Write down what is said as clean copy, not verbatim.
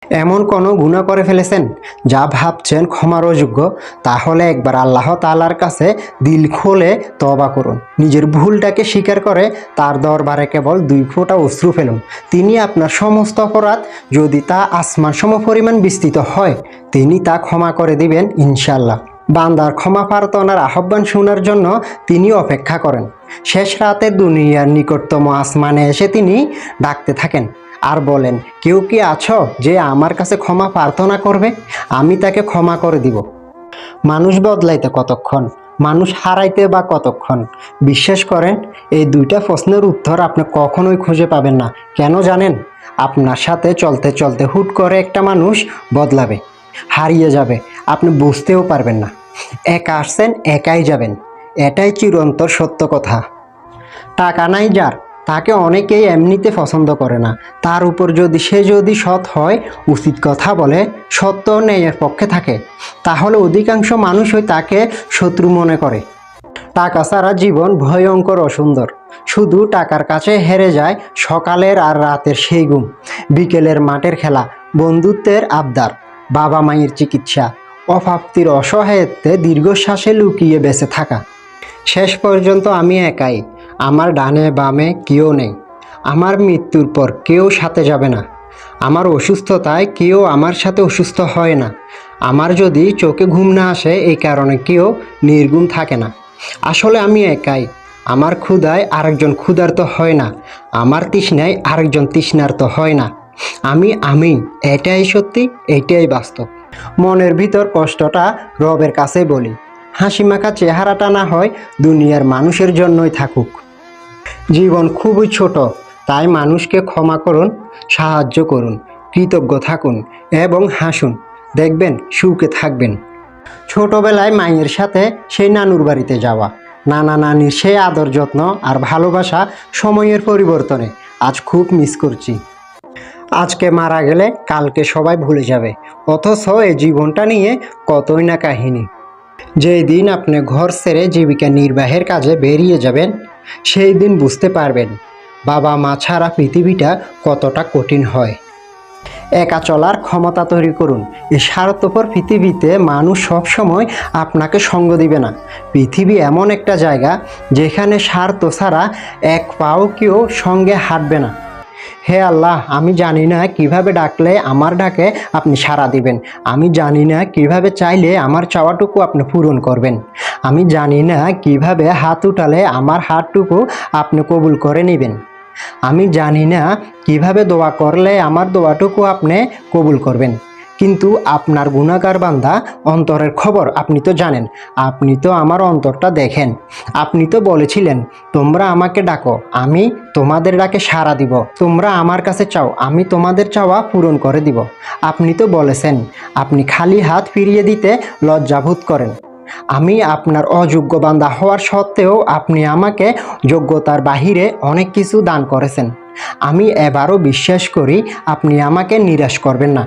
এমন কোনো গুনাহ করে ফেলেছেন যা ভাবছেন ক্ষমার অযোগ্য? তাহলে একবার আল্লাহ তাআলার কাছে দিল খুলে তওবা করুন। নিজের ভুলটাকে স্বীকার করে তার দরবারে কেবল 2 ফোঁটা অশ্রু ফেলুন। তিনি আপনার সমস্ত অপরাধ, যদি তা আসমান সমপরিমাণ বিস্তৃত হয়, তিনি তা ক্ষমা করে দিবেন ইনশাআল্লাহ। বান্দার ক্ষমা প্রার্থনার আহ্বান শোনার জন্য তিনি অপেক্ষা করেন। শেষ রাতে দুনিয়ার নিকটতম আসমানে এসে তিনি ডাকতে থাকেন আর বলেন, কেউ কি আছো যে আমার কাছে ক্ষমা প্রার্থনা করবে? আমি তাকে ক্ষমা করে দিব। মানুষ বদলাইতে কতক্ষণ, মানুষ হারাইতে বা কতক্ষণ? বিশ্বাস করেন, এই 2টা প্রশ্নের উত্তর আপনি কখনোই খুঁজে পাবেন না। কেন জানেন? আপনার সাথে চলতে চলতে হুট করে একটা মানুষ বদলাবে, হারিয়ে যাবে, আপনি বুঝতেও পারবেন না। একা আসছেন, একাই যাবেন, এটাই চিরন্তর সত্য কথা। টাকা নাই যার, তাকে অনেকেই এমনিতে পছন্দ করে না। তার উপর যদি সে সৎ হয়, উচিত কথা বলে, সত্য ও ন্যায়ের পক্ষে থাকে, তাহলে অধিকাংশ মানুষই তাকে শত্রু মনে করে। টাকা ছাড়া জীবন ভয়ঙ্কর অসুন্দর। শুধু টাকার কাছে হেরে যায় সকালের আর রাতের সেই ঘুম, বিকেলের মাঠের খেলা, বন্ধুত্বের আবদার, বাবা মায়ের চিকিৎসা, অপ্রাপ্তির অসহায়ত্বে দীর্ঘশ্বাসে লুকিয়ে বেঁচে থাকা। শেষ পর্যন্ত আমি একাই, আমার ডানে বামে কেউ নেই। আমার মৃত্যুর পর কেউ সাথে যাবে না। আমার অসুস্থতায় কেউ আমার সাথে অসুস্থ হয় না। আমার যদি চোখে ঘুম না আসে, এই কারণে কেউ নির্ঘুম থাকে না। আসলে আমি একাই। আমার ক্ষুধায় আরেকজন ক্ষুধার্ত হয় না, আমার তৃষ্ণায় আরেকজন তৃষ্ণার্ত হয় না। আমি এটাই সত্যি, এটাই বাস্তব। মনের ভিতর কষ্টটা রবের কাছে বলি। হাসিমাখা চেহারাটা না হয় দুনিয়ার মানুষের জন্যই থাকুক। জীবন খুবই ছোট, তাই মানুষকে ক্ষমা করুন, সাহায্য করুন, কৃতজ্ঞ থাকুন এবং হাসুন। দেখবেন সুখে থাকবেন। ছোটবেলায় মায়ের সাথে সেই নানুর বাড়িতে যাওয়া, নানা নানির সেই আদর যত্ন আর ভালোবাসা সময়ের পরিবর্তনে আজ খুব মিস করছি। আজকে মারা গেলে কালকে সবাই ভুলে যাবে, অথচ এই জীবনটা নিয়ে কতই না কাহিনী। যেই দিন আপনি ঘর ছেড়ে জীবিকা নির্বাহের কাজে বেরিয়ে যাবেন, সেই দিন বুঝতে পারবেন বাবা মা ছাড়া পৃথিবীটা কতটা কঠিন হয়। একা চলার ক্ষমতা তৈরি করুন। এই স্বার্থপর পৃথিবীতে মানুষ সবসময় আপনাকে সঙ্গ দিবে না। পৃথিবী এমন একটা জায়গা যেখানে স্বার্থ ছাড়া এক পাও কেউ সঙ্গে হাঁটবে না। হে আল্লাহ, আমি জানি না কিভাবে ডাকলে আমার ডাকে আপনি সাড়া দিবেন। আমি জানি না কিভাবে চাইলে আমার চাওয়াটুকু আপনি পূরণ করবেন। আমি জানি না কিভাবে হাত উঠালে আমার হাতটুকু আপনি কবুল করে নেবেন। আমি জানি না কিভাবে দোয়া করলে আমার দোয়াটুকু আপনি কবুল করবেন। কিন্তু আপনার গুনাহগার বান্দা, অন্তরের খবর আপনি তো জানেন, আপনি তো আমার অন্তরটা দেখেন। আপনি তো বলেছিলেন, তোমরা আমাকে ডাকো, আমি তোমাদের ডাকে সাড়া দিব। তোমরা আমার কাছে চাও, আমি তোমাদের চাওয়া পূরণ করে দিব। আপনি তো বলেছেন, আপনি খালি হাত ফিরিয়ে দিতে লজ্জাবোধ করেন। আমি আপনার অযোগ্য বান্দা হওয়ার সত্ত্বেও আপনি আমাকে যোগ্যতার বাহিরে অনেক কিছু দান করেছেন। আমি এবারও বিশ্বাস করি আপনি আমাকে নিরাশ করবেন না।